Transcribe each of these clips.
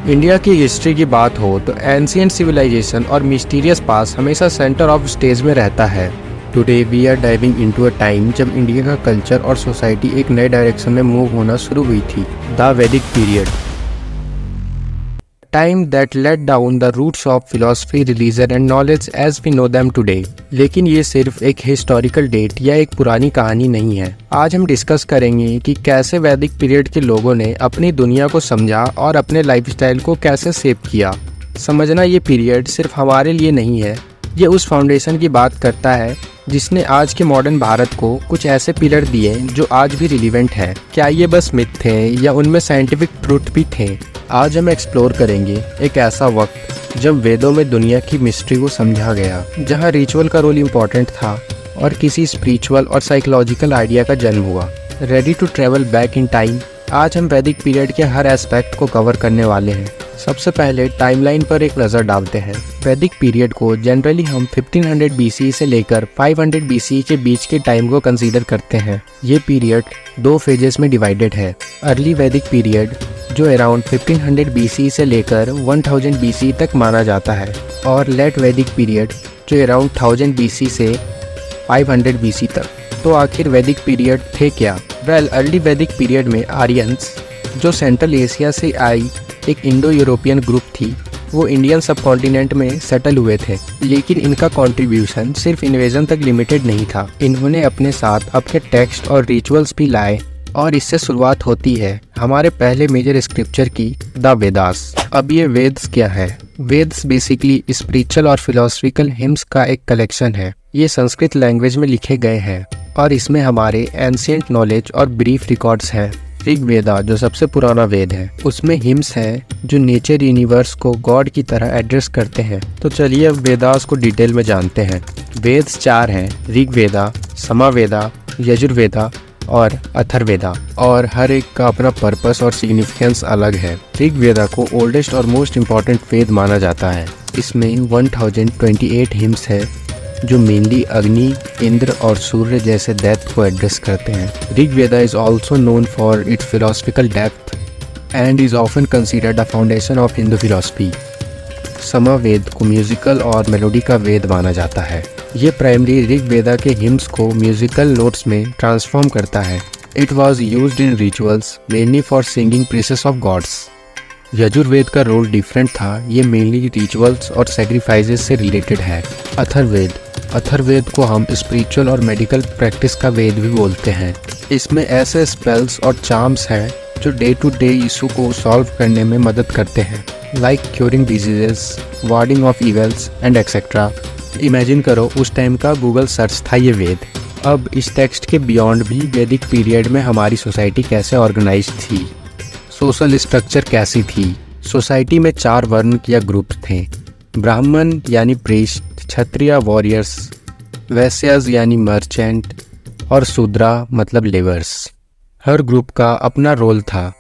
India की history की बात हो तो एंशिएंट सिविलाइजेशन और मिस्टीरियस पास हमेशा सेंटर ऑफ स्टेज में रहता है। Today we are diving into a time जब इंडिया का कल्चर और सोसाइटी एक नए डायरेक्शन में मूव होना शुरू हुई थी, the Vedic period. Time that laid down the roots of philosophy, religion and knowledge as we know them today. लेकिन ये सिर्फ एक हिस्टोरिकल डेट या एक पुरानी कहानी नहीं है। आज हम डिस्कस करेंगे कि कैसे वैदिक पीरियड के लोगों ने अपनी दुनिया को समझा और अपने लाइफस्टाइल को कैसे शेप किया। समझना ये पीरियड सिर्फ हमारे लिए नहीं है, ये उस फाउंडेशन की बात करता है जिसने आज के मॉडर्न भारत को कुछ ऐसे पिलर दिए जो आज भी रिलीवेंट है। क्या ये बस मिथ थे या उनमें साइंटिफिक ट्रूथ भी थे? आज हम एक्सप्लोर करेंगे एक ऐसा वक्त जब वेदों में दुनिया की मिस्ट्री को समझा गया, जहाँ रिचुअल का रोल इम्पोर्टेंट था और किसी स्पिरिचुअल और साइकोलॉजिकल आइडिया का जन्म हुआ। Ready to travel back in time? आज हम वैदिक पीरियड के हर एस्पेक्ट को कवर करने वाले हैं। सबसे पहले टाइमलाइन पर एक नज़र डालते हैं। वैदिक पीरियड को जनरली हम 1500 BC से लेकर 500 BC के बीच के टाइम को कंसीडर करते हैं। ये पीरियड दो फेजेस में डिवाइडेड है। अर्ली वैदिक पीरियड जो अराउंड 1500 BC से लेकर 1000 BC तक माना जाता है, और लेट वैदिक पीरियड जो अराउंड 1000 BC से 500 BC तक। तो आखिर वैदिक पीरियड थे क्या? अर्ली वैदिक पीरियड में आर्यंस, जो सेंट्रल एशिया से आई एक इंडो यूरोपियन ग्रुप थी, वो इंडियन सब कॉन्टिनेंट में सेटल हुए थे। लेकिन इनका कंट्रीब्यूशन सिर्फ इन्वेजन तक लिमिटेड नहीं था। इन्होंने अपने साथ अपने टेक्स्ट और रिचुअल्स भी लाए, और इससे शुरुआत होती है हमारे पहले मेजर स्क्रिप्चर की, द वेदास। अब ये वेद्स क्या है? वेद्स बेसिकली स्पिरिचुअल और फिलोसफिकल हिम्स का एक कलेक्शन है। ये संस्कृत लैंग्वेज में लिखे गए हैं और इसमें हमारे एंशिएंट नॉलेज और ब्रीफ रिकॉर्ड्स हैं। ऋग वेदा जो सबसे पुराना वेद है, उसमें हिम्स हैं जो नेचर यूनिवर्स को गॉड की तरह एड्रेस करते हैं। तो चलिए अब वेदास को डिटेल में जानते हैं। वेद्स 4 हैं, ऋग वेदा, समवेदा, यजुर्वेदा और अथर्ववेदा, और हर एक का अपना पर्पस और सिग्निफिकेंस अलग है। ऋग वेदा को ओल्डेस्ट और मोस्ट इम्पॉर्टेंट वेद माना जाता है। इसमें 1028 हिम्स है जो मेनली अग्नि, इंद्र और सूर्य जैसे दैत्य को एड्रेस करते हैं। Rig Veda is also known for its philosophical depth and is often considered the foundation of Hindu philosophy. Samaveda को म्यूजिकल और मेलोडी का वेद माना जाता है। ये प्राइमरी ऋग वेदा के हिम्स को म्यूजिकल नोट्स में ट्रांसफॉर्म करता है। It was used in rituals mainly for singing praises of gods. Yajurveda का रोल डिफरेंट था, ये मेनली रिचुअल्स और सेक्रीफाइसेस से रिलेटेड है। अथर्ववेद को हम स्पिरिचुअल और मेडिकल प्रैक्टिस का वेद भी बोलते हैं। इसमें ऐसे स्पेल्स और चार्म्स हैं जो डे टू डे इशू को सॉल्व करने में मदद करते हैं, like curing diseases, wording of evils and etcetera. Imagine करो उस टाइम का गूगल सर्च था ये वेद। अब इस टेक्स्ट के बियॉन्ड भी वैदिक पीरियड में हमारी सोसाइटी कैसे ऑर्गेनाइज थी, सोशल स्ट्रक्चर कैसी थी। सोसाइटी में 4 वर्ण या ग्रुप थे। ब्राह्मण यानी प्रीस्ट, क्षत्रिय वॉरियर्स, वैश्यज यानी मर्चेंट, और शूद्रा मतलब लेबर्स। हर ग्रुप का अपना रोल था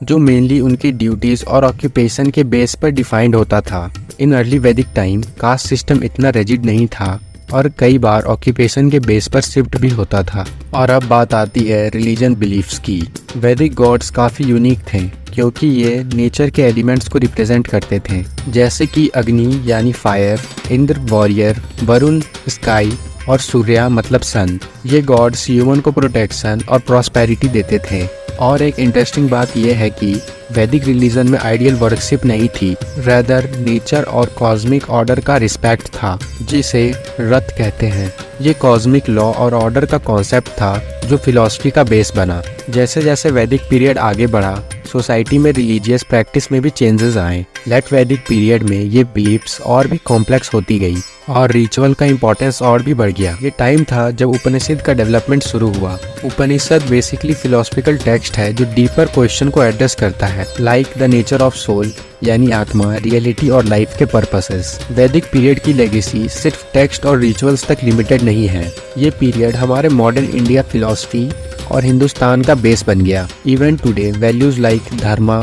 जो मेनली उनकी ड्यूटीज और ऑक्यूपेशन के बेस पर डिफाइंड होता था। इन अर्ली वैदिक टाइम कास्ट सिस्टम इतना रिजिड नहीं था और कई बार ऑक्यूपेशन के बेस पर शिफ्ट भी होता था। और अब बात आती है रिलीजन बिलीफ्स की। वैदिक गॉड्स काफ़ी यूनिक थे क्योंकि ये नेचर के एलिमेंट्स को रिप्रेजेंट करते थे, जैसे कि अग्नि यानी fire, Indra warrior, Varun sky और सूर्य मतलब सन। ये गॉड्स ह्यूमन को प्रोटेक्शन और प्रॉस्पेरिटी देते थे। और एक इंटरेस्टिंग बात यह है कि वैदिक रिलीजन में आइडियल वर्शिप नहीं थी, रेदर नेचर और कॉस्मिक ऑर्डर का रिस्पेक्ट था, जिसे रथ कहते हैं। ये कॉस्मिक लॉ और ऑर्डर का कॉन्सेप्ट था जो फिलॉसफी का बेस बना। जैसे जैसे वैदिक पीरियड आगे बढ़ा, सोसाइटी में रिलीजियस प्रैक्टिस में भी चेंजेस आए। लेट वैदिक पीरियड में ये बिलीफ्स और भी कॉम्प्लेक्स होती गई और रिचुअल का इम्पोर्टेंस और भी बढ़ गया। ये टाइम था जब उपनिषद का डेवलपमेंट शुरू हुआ। उपनिषद बेसिकली फिलोसफिकल टेक्स्ट है जो डीपर क्वेश्चन को एड्रेस करता है, like the nature of soul यानी आत्मा, रियलिटी और लाइफ के पर्पसेस। वैदिक पीरियड की लेगेसी सिर्फ टेक्स्ट और रिचुअल्स तक लिमिटेड नहीं है। ये पीरियड हमारे मॉडर्न इंडिया फिलॉसफी और हिंदुस्तान का बेस बन गया। इवन टुडे वैल्यूज लाइक धर्मा,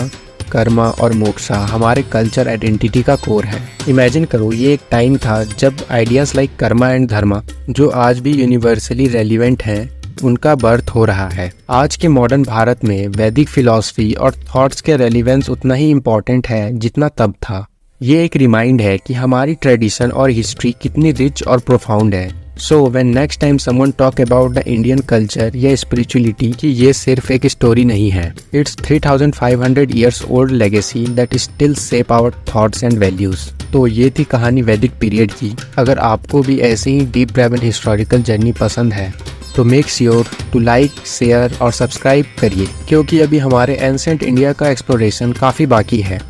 कर्मा और मोक्षा हमारे कल्चर आइडेंटिटी का कोर है। इमेजिन करो ये एक टाइम था जब आइडियाज लाइक कर्मा एंड धर्मा, जो आज भी यूनिवर्सली रेलिवेंट हैं, उनका बर्थ हो रहा है। आज के मॉडर्न भारत में वैदिक फिलॉसफी और थॉट्स के रेलिवेंस उतना ही इम्पोर्टेंट है जितना तब था। ये एक रिमाइंड है कि हमारी ट्रेडिशन और हिस्ट्री कितनी रिच और प्रोफाउंड है। So when next time someone talk about the Indian culture या स्पिरिचुअलिटी, कि ये सिर्फ एक स्टोरी नहीं है, it's 3500 years old legacy that still shape our thoughts and values. तो ये थी कहानी वैदिक पीरियड की। अगर आपको भी ऐसे ही डीप ट्रैवल हिस्टोरिकल जर्नी पसंद है तो make sure to like, share और सब्सक्राइब करिए, क्योंकि अभी हमारे एंसेंट इंडिया का एक्सप्लोरेशन काफ़ी बाकी है।